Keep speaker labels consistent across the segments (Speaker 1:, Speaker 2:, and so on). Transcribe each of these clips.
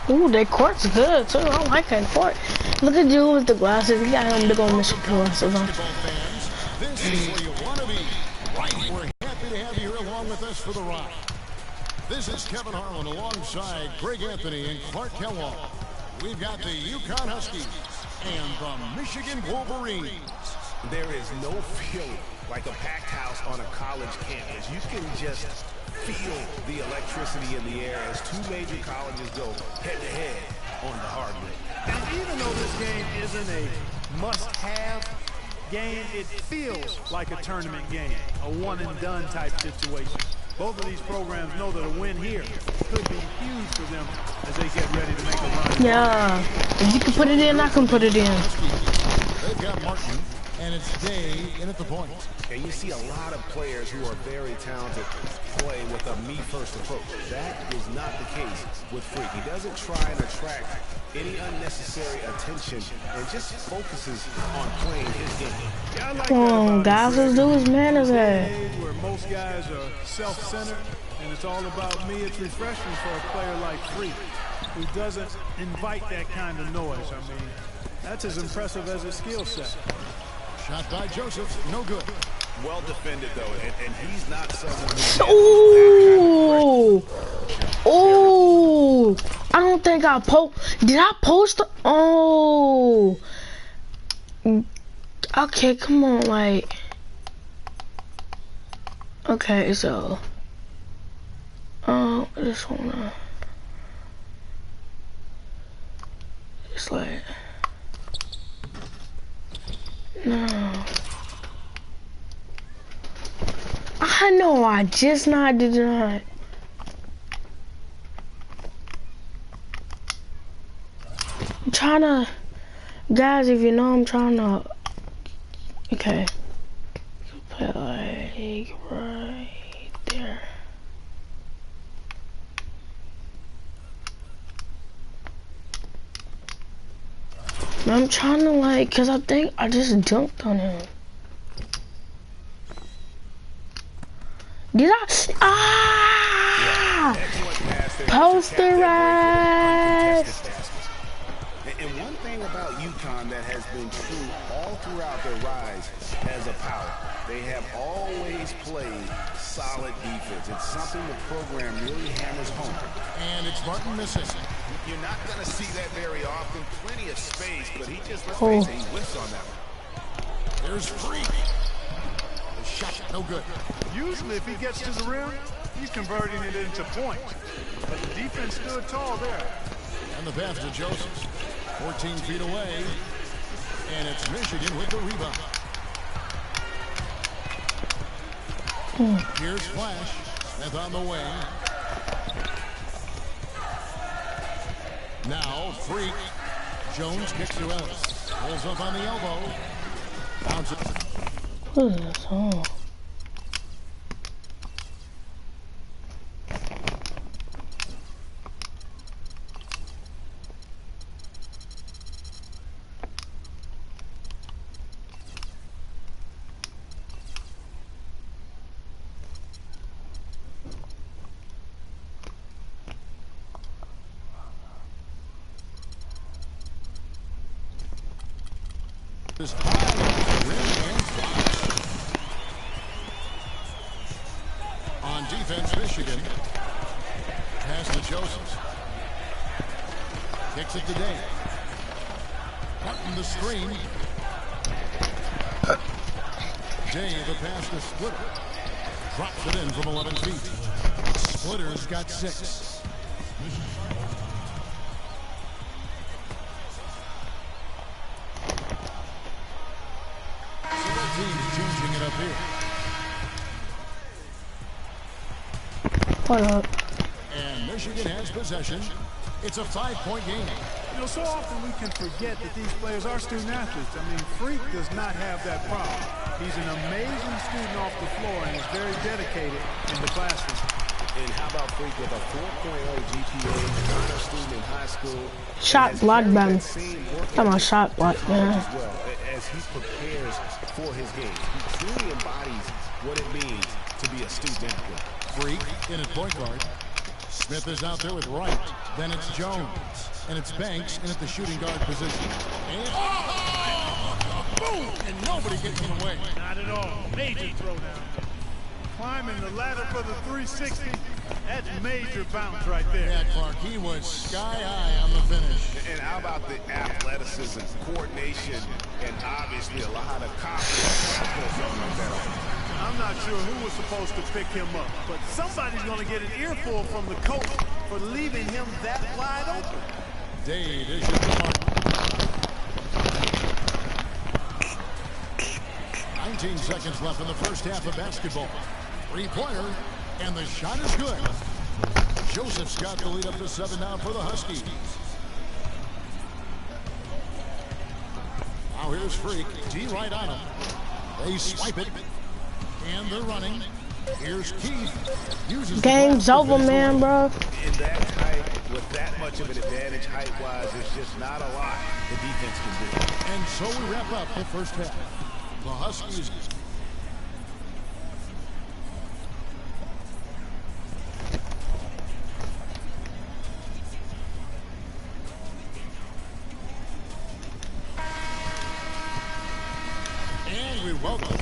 Speaker 1: Ooh, that court's good too. I like that court. Look at you with the glasses. He got him big old Mr. glasses on.
Speaker 2: This is where you want to be. Right. We're happy to have you here along with us for the ride. This is Kevin Harlan alongside Greg Anthony and Clark Kellogg. We've got the UConn Huskies and the Michigan Wolverines.
Speaker 3: There is no feeling like a packed house on a college campus. You can just feel the electricity in the air as two major colleges go head-to-head on the hardwood.
Speaker 4: And even though this game isn't a must-have game, it feels like a tournament game, a one-and-done type situation. Both of these programs know that a win here could be huge for them as they get ready to make a run.
Speaker 1: Yeah, if you can put it in, I can put it in.
Speaker 2: They've got Martin, and it's Day in at the point.
Speaker 3: And you see a lot of players who are very talented play with a me-first approach. That is not the case with Freak. He doesn't try and attract any unnecessary attention and just focuses on playing his game.
Speaker 4: Yeah, like
Speaker 1: Come on, guys, let's do his manners at.
Speaker 4: Where most guys are self-centered and it's all about me, it's refreshing for a player like Freak, who doesn't invite that kind of noise. I mean, that's as impressive as his skill set.
Speaker 2: Shot by Joseph, no good.
Speaker 3: Well defended, though, and he's not someone
Speaker 1: Ooh! Ooh! I don't think I Did I post? Oh! Okay, come on, like. Okay, so. I just wanna. It's like. No. I know I just not did not. I'm trying to, guys, if you know, I'm trying to, okay. Play like right there. I'm trying to like, cause I think I just dunked on him. Did I? Ah! Posterized.
Speaker 3: And one thing about UConn that has been true all throughout their rise as a power, they have always played solid defense. It's something the program really hammers home.
Speaker 2: And it's Martin missing.
Speaker 3: You're not going to see that very often. Plenty of space, but he just, let's face it, he whiffs on that one.
Speaker 2: There's Freak. The shot, no good.
Speaker 4: Usually if he gets to the rim, he's converting it into points. But the defense stood tall there.
Speaker 2: And the pass to Joseph. 14 feet away. And it's Michigan with the rebound. Here's Flash. Smith on the wing. Now, Freak. Jones kicks to Ellis. Pulls up on the elbow. Bounces.
Speaker 1: What is this? Oh.
Speaker 2: On defense, Michigan. Pass to Joseph. Kicks it to Day. Cutting the screen. Day, the pass to Splitter. Drops it in from 11 feet. Splitter's got 6. Team's changing it up here.
Speaker 1: What up?
Speaker 2: And Michigan has possession. It's a 5-point game.
Speaker 4: You know, so often we can forget that these players are student athletes. I mean, Freak does not have that problem. He's an amazing student off the floor and is very dedicated in the classroom.
Speaker 3: And how about Freak with a 4.0 GPA, honor student in high school.
Speaker 1: Shot blocked by me. I'm a shot block, man.
Speaker 3: Well, as he prepares for his game, he truly embodies what it means to be a student athlete.
Speaker 2: Freak in at point guard. Smith is out there with Wright. Then it's Jones. And it's Banks in at the shooting guard position. And boom! And nobody gets in the way.
Speaker 4: Not at all. Major throwdown. Climbing the ladder for the 360. That's major bounce right there.
Speaker 2: Yeah, Clark, he was sky high on the finish.
Speaker 3: And how about the athleticism, coordination, and obviously a lot of confidence to pull something like that off.
Speaker 4: I'm not sure who was supposed to pick him up, but somebody's going to get an earful from the coach for leaving him that wide open.
Speaker 2: Dave is your mark. 19 seconds left in the first half of basketball. Three-pointer, and the shot is good. Joseph's got the lead up to 7 now for the Huskies. Now here's Freak. D right on him. They swipe it, and they're running. Here's Keith. Uses
Speaker 1: game's over, man, bro.
Speaker 3: In that height, with that much of an advantage height-wise, there's just not a lot the defense can do.
Speaker 2: And so we wrap up the first half. The Huskies. And we welcome.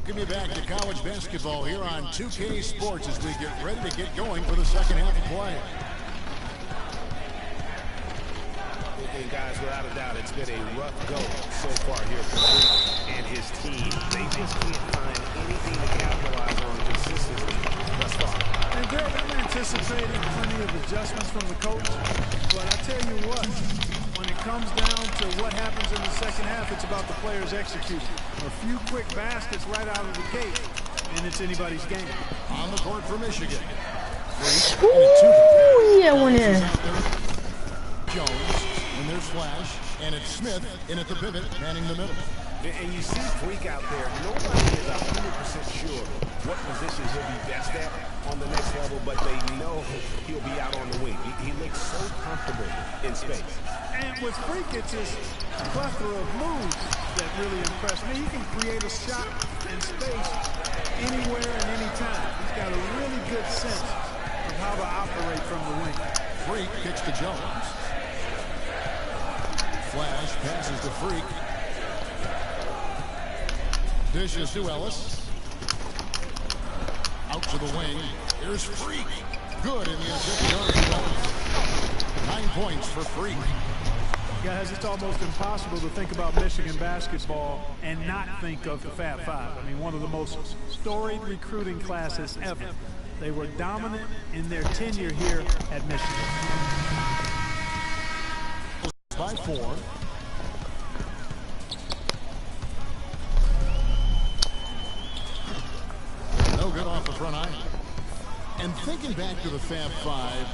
Speaker 2: Give me back to college basketball here on 2K Sports as we get ready to get going for the second half of play.
Speaker 3: And guys, without a doubt, it's been a rough go so far here for Freak and his team. They just can't find anything to capitalize on consistently thus far.
Speaker 4: And Greg, I'm anticipating plenty of adjustments from the coach, but I tell you what, when it comes down to what happens in the second half, it's about the players executing. A few quick baskets right out of the gate, and it's anybody's game.
Speaker 2: On the court for Michigan.
Speaker 1: Ooh, yeah, one in.
Speaker 2: Jones, and there's Flash, and it's Smith in at the pivot, manning the middle.
Speaker 3: And you see Freak out there, nobody is 100% sure what position he'll be best at on the next level, but they know he'll be out on the wing. He looks so comfortable in space.
Speaker 4: And with Freak, it's his plethora of moves that really impress me. He can create a shot in space anywhere and anytime. He's got a really good sense of how to operate from the wing.
Speaker 2: Freak kicks to Jones. Flash passes to Freak. Dishes to Ellis. Out to the wing. Here's Freak. Good in the assist. 9 points for Freak.
Speaker 4: Guys, it's almost impossible to think about Michigan basketball and not think of the Fab Five. I mean, one of the most storied recruiting classes ever. They were dominant in their tenure here at Michigan.
Speaker 2: By 4. No good off the front iron. And thinking back to the Fab Five,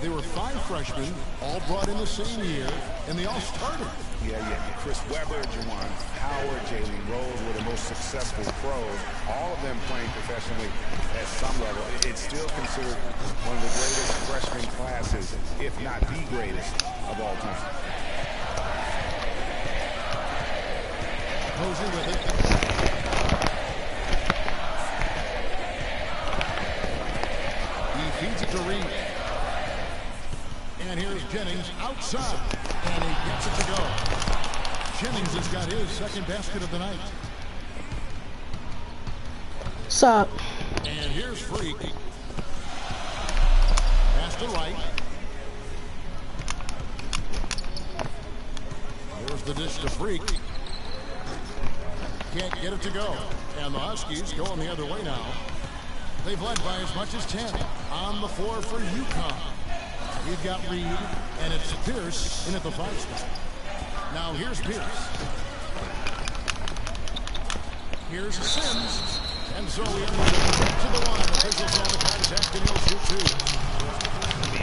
Speaker 2: they were 5 freshmen, all brought in the same year, and they all started.
Speaker 3: Yeah. Chris Webber, Juwan Howard, Jalen Rose were the most successful pros. All of them playing professionally at some level. It's still considered one of the greatest freshman classes, if not the greatest of all time.
Speaker 2: Posey with it. He feeds it to Reed. And here's Jennings outside. And he gets it to go. Jennings has got his second basket of the night.
Speaker 1: Sup?
Speaker 2: And here's Freak. Pass to Wright. Here's the dish to Freak. Can't get it to go. And the Huskies going the other way now. They've led by as much as 10 on the floor for UConn. We've got Reed, and it's Pierce in at the 5 spot. Now here's Pierce. Here's Sims. And so we are to the line. Officials on the contact, and he'll shoot 2.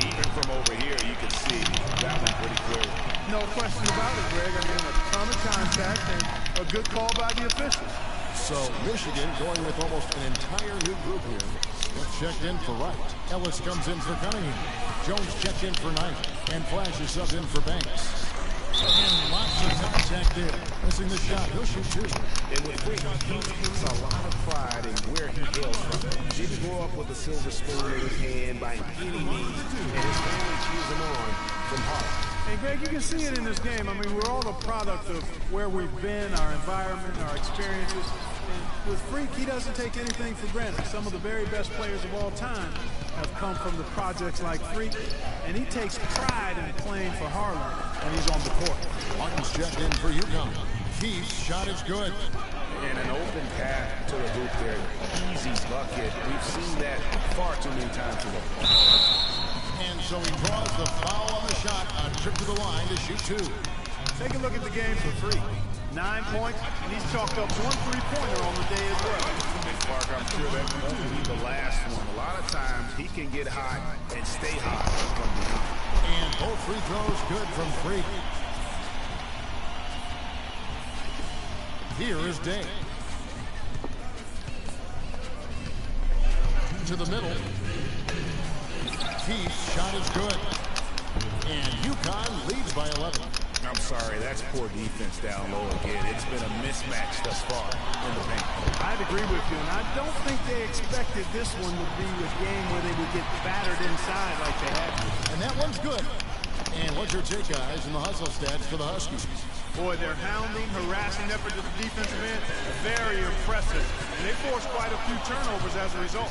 Speaker 3: Even from over here, you can see that one pretty clear.
Speaker 4: No question about it, Greg. I mean, a ton of contact and a good call by the officials.
Speaker 2: So Michigan going with almost an entire new group here. What's checked in for Wright. Ellis comes in for Cunningham. Jones checked in for Knight. And Flash is subbed in for Banks. And lots of contact there. Missing the shot. He'll shoot 2.
Speaker 3: And with Freak, he takes a lot of pride in where he hails from. Didn't grow up with a silver spoon in his hand by any means, and his family cheers him on from Harlem.
Speaker 4: And Greg, you can see it in this game. I mean, we're all a product of where we've been, our environment, our experiences. And with Freak, he doesn't take anything for granted. Some of the very best players of all time have come from the projects like Freak, and he takes pride in playing for Harlem when he's on the court.
Speaker 2: Martin's checked in for UConn. Keith's shot is good.
Speaker 3: And an open path to the hoop there. Easy bucket. We've seen that far too many times today.
Speaker 2: And so he draws the foul on the shot, a trip to the line to shoot two.
Speaker 4: Take a look at the game for Freak. 9 points, and he's chalked up 1 3-pointer on the day as well.
Speaker 3: Big Park, I'm sure that won't be the last one. A lot of times he can get hot and stay hot from behind.
Speaker 2: And both free throws good from Freak. Here is Day. To the middle. Keith's shot is good. And UConn leads by 11.
Speaker 3: I'm sorry, that's poor defense down low again. It's been a mismatch thus far in the paint.
Speaker 4: I'd agree with you, and I don't think they expected this one to be a game where they would get battered inside like they had.
Speaker 2: And that one's good. And what's your take, guys, in the hustle stats for the Huskies?
Speaker 4: Boy, their hounding, harassing effort to the defensive end, very impressive. And they forced quite a few turnovers as a result.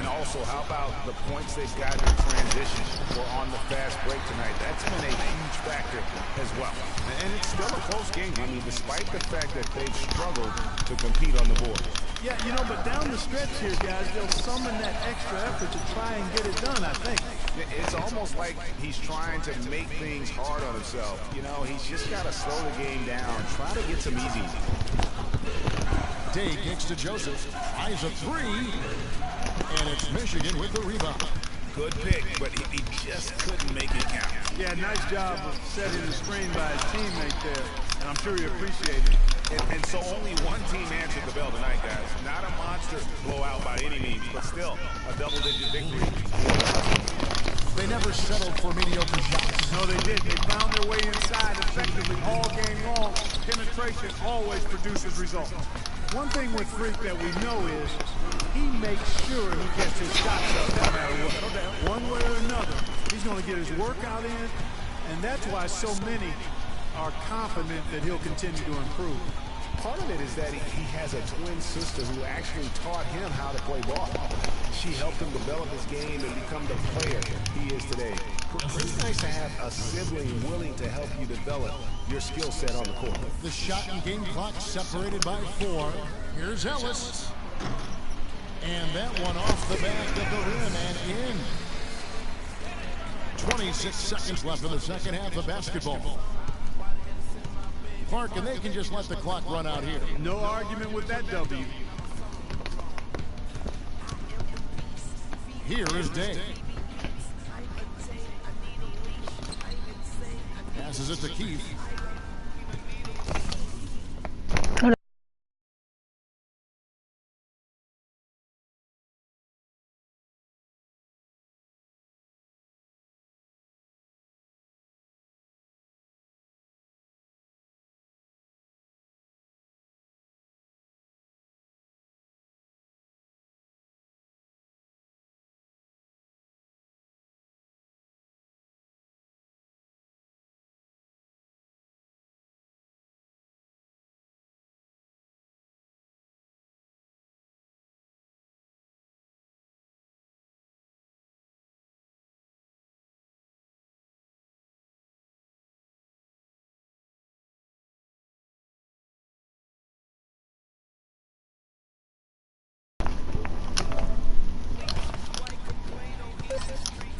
Speaker 3: And also, how about the points they've gotten in transition or on the fast break tonight? That's been a huge factor as well. And it's still a close game. I mean, despite the fact that they've struggled to compete on the board.
Speaker 4: Yeah, you know, but down the stretch here, guys, they'll summon that extra effort to try and get it done, I think.
Speaker 3: It's almost like he's trying to make things hard on himself. You know, he's just got to slow the game down, try to get some easy.
Speaker 2: Day kicks to Joseph, eyes a three, and it's Michigan with the rebound.
Speaker 3: Good pick, but he just couldn't make it count.
Speaker 4: Yeah, nice job of setting the screen by his teammate there, and I'm sure he appreciated it.
Speaker 3: And so only one team answered the bell tonight, guys. Not a monster blowout by any means, but still a double-digit victory.
Speaker 2: They never settled for mediocre shots.
Speaker 4: No, they did. They found their way inside effectively all game long. Penetration always produces results. One thing with Freak that we know is he makes sure he gets his shots up no matter what. One way or another, he's going to get his workout in, and that's why so many are confident that he'll continue to improve.
Speaker 3: Part of it is that he has a twin sister who actually taught him how to play ball. She helped him develop his game and become the player he is today. Pretty nice to have a sibling willing to help you develop your skill set on the court.
Speaker 2: The shot and game clock separated by 4. Here's Ellis. And that one off the back of the rim and in. 26 seconds left in the second half of basketball. Clark, and they can just let the clock run out here.
Speaker 4: No argument with that W.
Speaker 2: Here is Day. Passes it to Keith.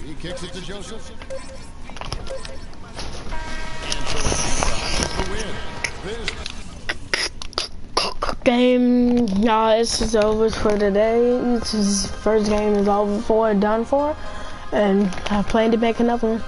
Speaker 2: He kicks it to Joseph. And so it's the win.
Speaker 1: Game, y'all, this is over for today. This is first game is over for, done for, and I plan to make another one.